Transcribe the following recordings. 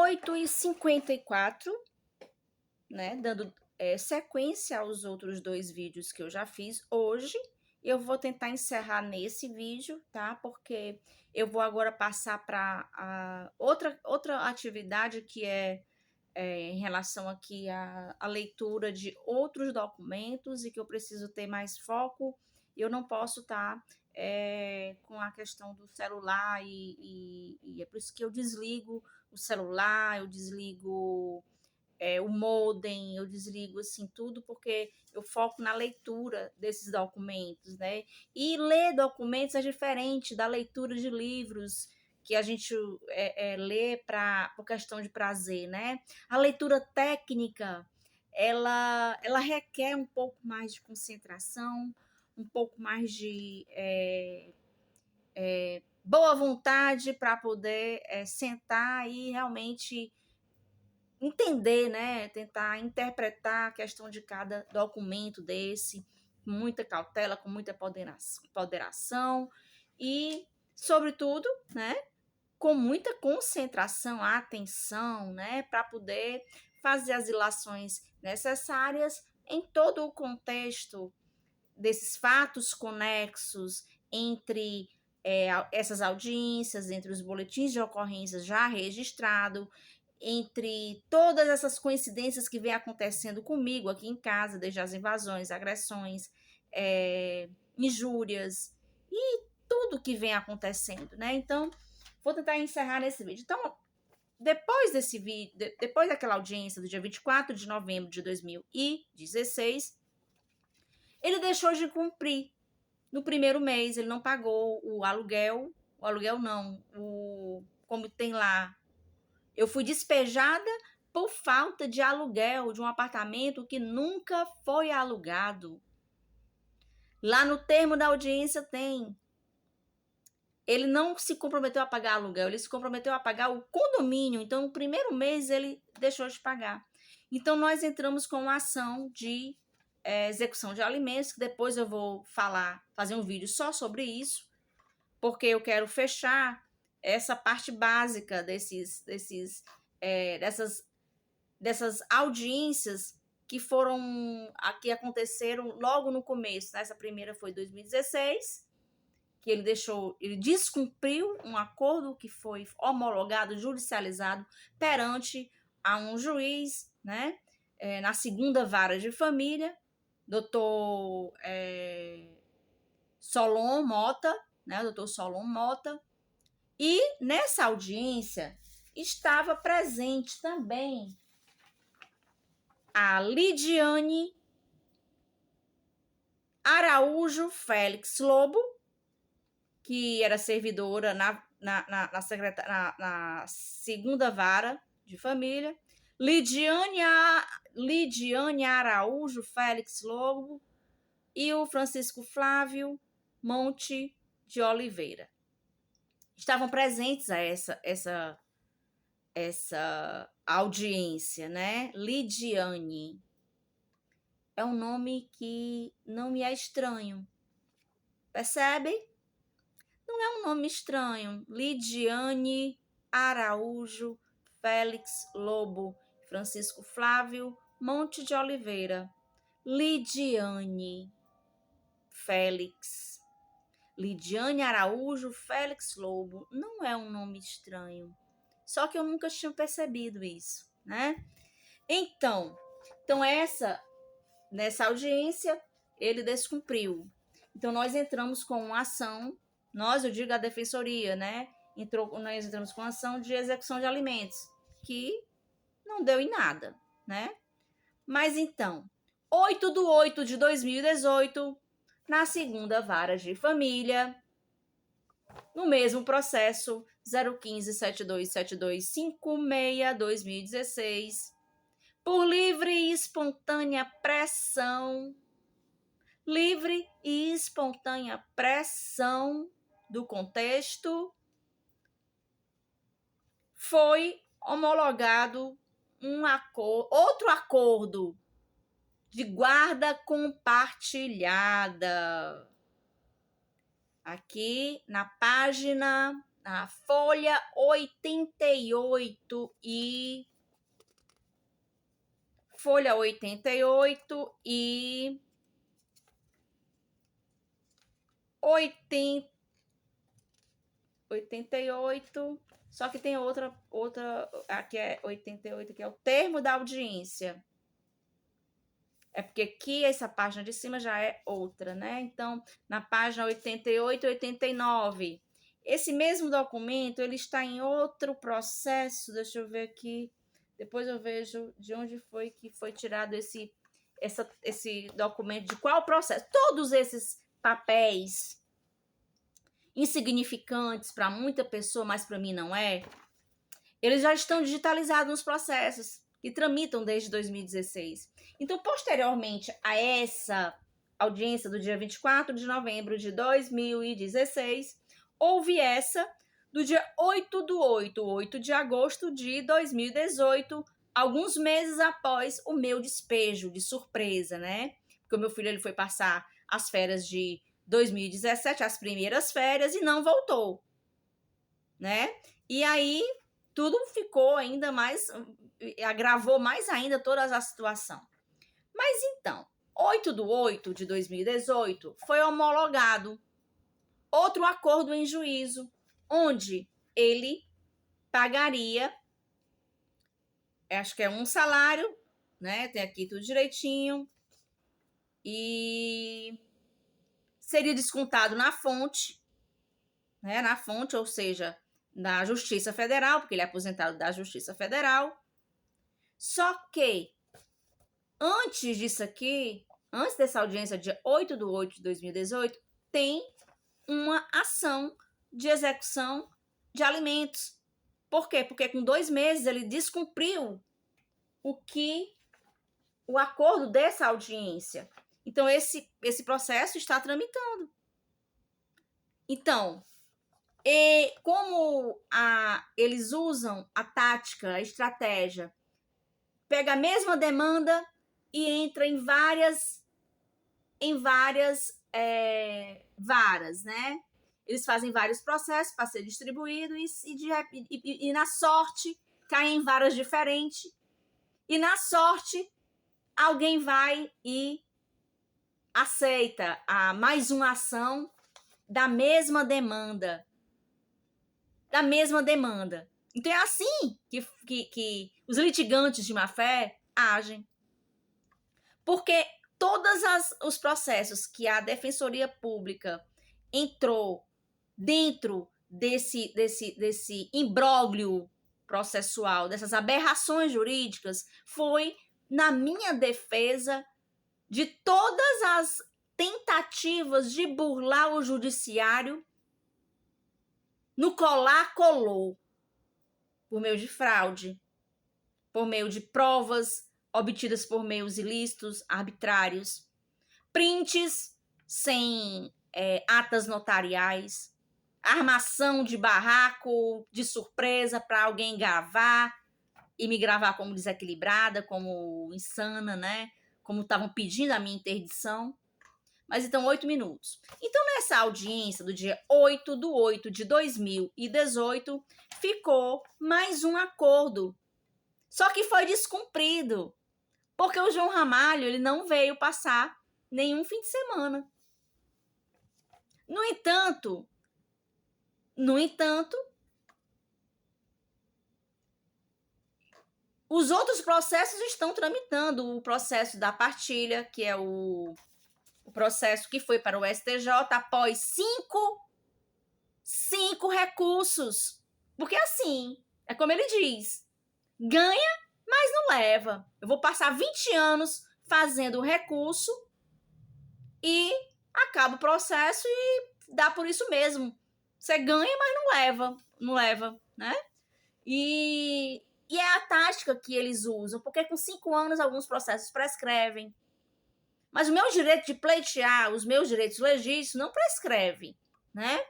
8h54, né? Dando sequência aos outros 2 vídeos que eu já fiz hoje. Eu vou tentar encerrar nesse vídeo, tá? Porque eu vou agora passar para outra atividade que em relação aqui à leitura de outros documentos e que eu preciso ter mais foco. Eu não posso estar com a questão do celular e é por isso que eu desligo o celular, eu desligo o modem, eu desligo assim tudo, porque eu foco na leitura desses documentos, né? E ler documentos é diferente da leitura de livros que a gente lê por questão de prazer, né? A leitura técnica, ela requer um pouco mais de concentração, um pouco mais de boa vontade para poder sentar e realmente entender, né? Tentar interpretar a questão de cada documento desse, com muita cautela, com muita ponderação e, sobretudo, né? Com muita concentração, atenção, né? Para poder fazer as ilações necessárias em todo o contexto desses fatos conexos entre essas audiências, entre os boletins de ocorrências já registrados, entre todas essas coincidências que vem acontecendo comigo aqui em casa, desde as invasões, agressões, injúrias e tudo que vem acontecendo, né? Então, vou tentar encerrar nesse vídeo. Então, depois desse vídeo, depois daquela audiência do dia 24 de novembro de 2016, ele deixou de cumprir. No primeiro mês, ele não pagou o aluguel não, como tem lá, eu fui despejada por falta de aluguel de um apartamento que nunca foi alugado. Lá no termo da audiência tem. Ele não se comprometeu a pagar aluguel, ele se comprometeu a pagar o condomínio. Então, no primeiro mês, ele deixou de pagar. Então, nós entramos com uma ação de execução de alimentos, que depois eu vou fazer um vídeo só sobre isso, porque eu quero fechar essa parte básica dessas audiências que que aconteceram logo no começo. Essa primeira foi em 2016, que ele descumpriu um acordo que foi homologado, judicializado perante a um juiz, né? Na segunda vara de família, doutor Solon Mota, né? Doutor Solon Mota. E nessa audiência estava presente também a Lidiane Araújo Félix Lobo, que era servidora na segunda vara de família. Lidiane Araújo Félix Lobo e o Francisco Flávio Monte de Oliveira estavam presentes a essa audiência, né? Lidiane é um nome que não me é estranho, percebe? Não é um nome estranho. Lidiane Araújo Félix Lobo, Francisco Flávio Monte de Oliveira. Lidiane Félix. Lidiane Araújo Félix Lobo. Não é um nome estranho. Só que eu nunca tinha percebido isso, né? Então nessa audiência, ele descumpriu. Então, nós entramos com uma ação, eu digo a defensoria, né? Nós entramos com uma ação de execução de alimentos, que não deu em nada, né? Mas então, 8/8/2018, na segunda vara de família, no mesmo processo 015-727256-2016, por livre e espontânea pressão do contexto, foi homologado outro acordo de guarda compartilhada. Aqui na página na folha 88 e folha 88 e 88, só que tem outra, aqui é 88, que é o termo da audiência. É porque aqui essa página de cima já é outra, né? Então, na página 88 e 89, esse mesmo documento, ele está em outro processo, deixa eu ver aqui, depois eu vejo de onde foi que foi tirado esse documento, de qual processo. Todos esses papéis insignificantes para muita pessoa, mas para mim não é, eles já estão digitalizados nos processos que tramitam desde 2016. Então, posteriormente a essa audiência do dia 24 de novembro de 2016, houve essa do dia 8 de agosto de 2018, alguns meses após o meu despejo de surpresa, né? Porque o meu filho ele foi passar as férias de 2017, as primeiras férias, e não voltou, né? E aí tudo ficou ainda mais, agravou mais ainda toda a situação. Mas então, 8 de 2018 foi homologado outro acordo em juízo, onde ele pagaria, acho que é um salário, né? Tem aqui tudo direitinho, e seria descontado na fonte, né? Na fonte, ou seja, na Justiça Federal, porque ele é aposentado da Justiça Federal. Só que antes disso aqui, antes dessa audiência, dia 8 de 2018, tem uma ação de execução de alimentos. Por quê? Porque com 2 meses ele descumpriu o acordo dessa audiência. Então, esse processo está tramitando. Então, como eles usam a tática, a estratégia, pega a mesma demanda e entra em várias varas, né? Eles fazem vários processos para ser distribuído e na sorte caem em varas diferentes, e na sorte alguém vai e aceita mais uma ação da mesma demanda. Então é assim que os litigantes de má-fé agem. Porque todos os processos que a Defensoria Pública entrou dentro desse imbróglio processual, dessas aberrações jurídicas, foi na minha defesa de todas as tentativas de burlar o judiciário no colar-colou, por meio de fraude, por meio de provas obtidas por meios ilícitos, arbitrários, prints sem atas notariais, armação de barraco de surpresa para alguém gravar e me gravar como desequilibrada, como insana, né? Como estavam pedindo a minha interdição. Mas então, 8 minutos. Então, nessa audiência do dia 8 de 2018, ficou mais um acordo. Só que foi descumprido, porque o João Ramalho ele não veio passar nenhum fim de semana. No entanto, os outros processos estão tramitando. O processo da partilha, que é o processo que foi para o STJ após cinco recursos. Porque assim, é como ele diz, ganha, mas não leva. Eu vou passar 20 anos fazendo recurso e acaba o processo e dá por isso mesmo. Você ganha, mas não leva, né? E é a tática que eles usam, porque com 5 anos alguns processos prescrevem. Mas o meu direito de pleitear, os meus direitos legítimos não prescrevem, né?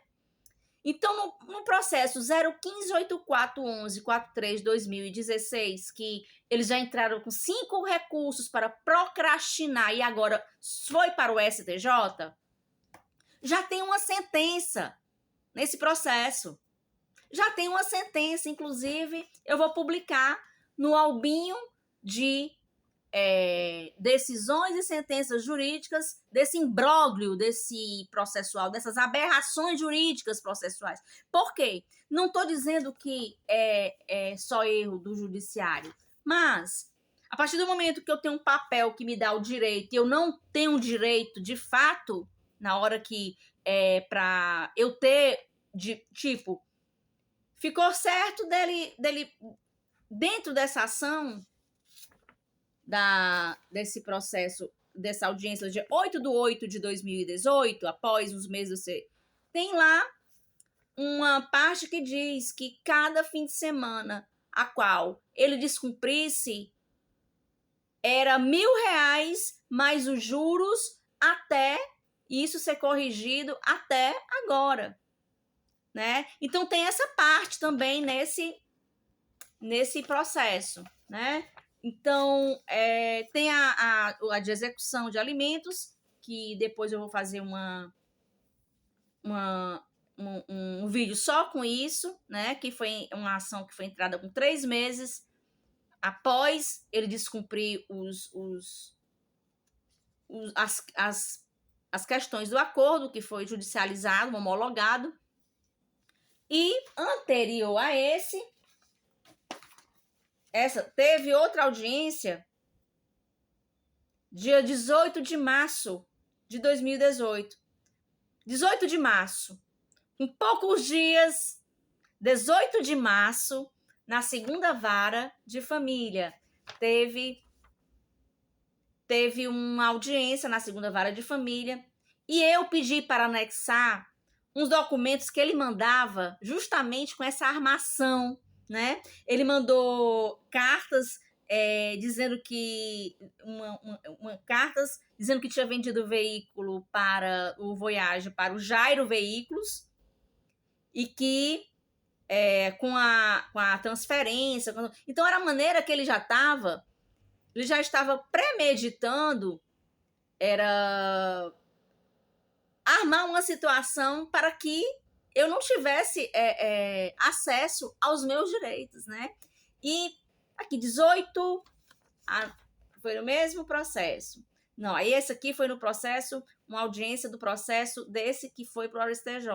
Então, no processo 015841143-2016, que eles já entraram com 5 recursos para procrastinar e agora foi para o STJ, já tem uma sentença nesse processo. Já tem uma sentença, inclusive, eu vou publicar no albinho de decisões e sentenças jurídicas, desse imbróglio, desse processual, dessas aberrações jurídicas processuais. Por quê? Não estou dizendo que é só erro do judiciário, mas a partir do momento que eu tenho um papel que me dá o direito e eu não tenho direito de fato, na hora que para eu ter, tipo, ficou certo dele dentro dessa ação, desse processo, dessa audiência de 8/8/2018, após uns meses, tem lá uma parte que diz que cada fim de semana a qual ele descumprisse era R$ 1.000 mais os juros até isso ser corrigido até agora, né? Então tem essa parte também nesse processo, né? Então, tem a de execução de alimentos, que depois eu vou fazer um vídeo só com isso, né? Que foi uma ação que foi entrada com 3 meses após ele descumprir as questões do acordo, que foi judicializado, homologado. E anterior a teve outra audiência dia 18 de março de 2018. 18 de março, em poucos dias, 18 de março, na segunda vara de família, teve uma audiência na segunda vara de família e eu pedi para anexar uns documentos que ele mandava justamente com essa armação, né? Ele mandou cartas dizendo que cartas dizendo que tinha vendido o veículo para o Voyage para o Jairo Veículos e que com a transferência, então era a maneira que ele já estava premeditando, era armar uma situação para que eu não tivesse acesso aos meus direitos, né? E aqui 18 foi o mesmo processo. Não, aí esse aqui foi no processo, uma audiência do processo desse que foi para o STJ.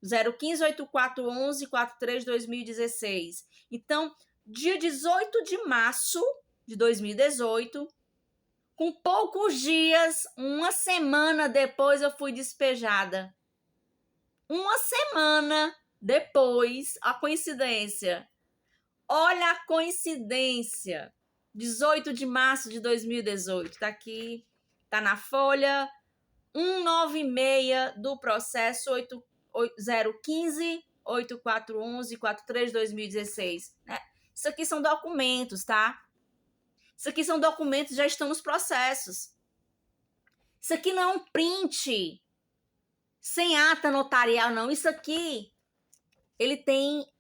015-8411-43/2016. Então, dia 18 de março de 2018, com poucos dias, uma semana depois eu fui despejada. Uma semana depois, a coincidência. Olha a coincidência. 18 de março de 2018. Tá aqui, tá na folha 196 do processo 015-8411-43/2016. Né? Isso aqui são documentos, tá? Isso aqui são documentos, já estão nos processos. Isso aqui não é um print sem ata notarial, não. Isso aqui, ele tem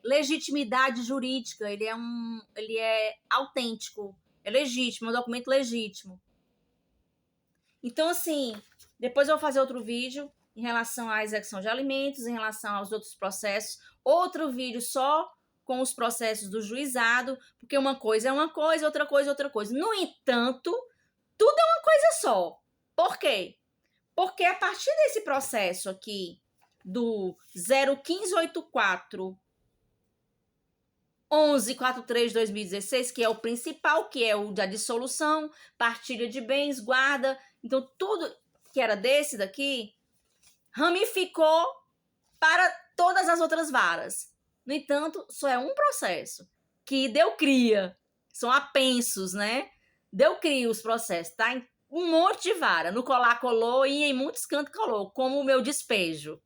legitimidade jurídica, ele é autêntico, é legítimo, é um documento legítimo. Então, assim, depois eu vou fazer outro vídeo em relação à execução de alimentos, em relação aos outros processos, outro vídeo só com os processos do juizado, porque uma coisa é uma coisa, outra coisa é outra coisa. No entanto, tudo é uma coisa só. Por quê? Porque a partir desse processo aqui, do 015-8411-43/2016, que é o principal, que é o da dissolução, partilha de bens, guarda. Então, tudo que era desse daqui ramificou para todas as outras varas. No entanto, só é um processo que deu cria. São apensos, né? Deu cria os processos. Tá em um monte de vara. No colar colou e em muitos cantos colou, como o meu despejo.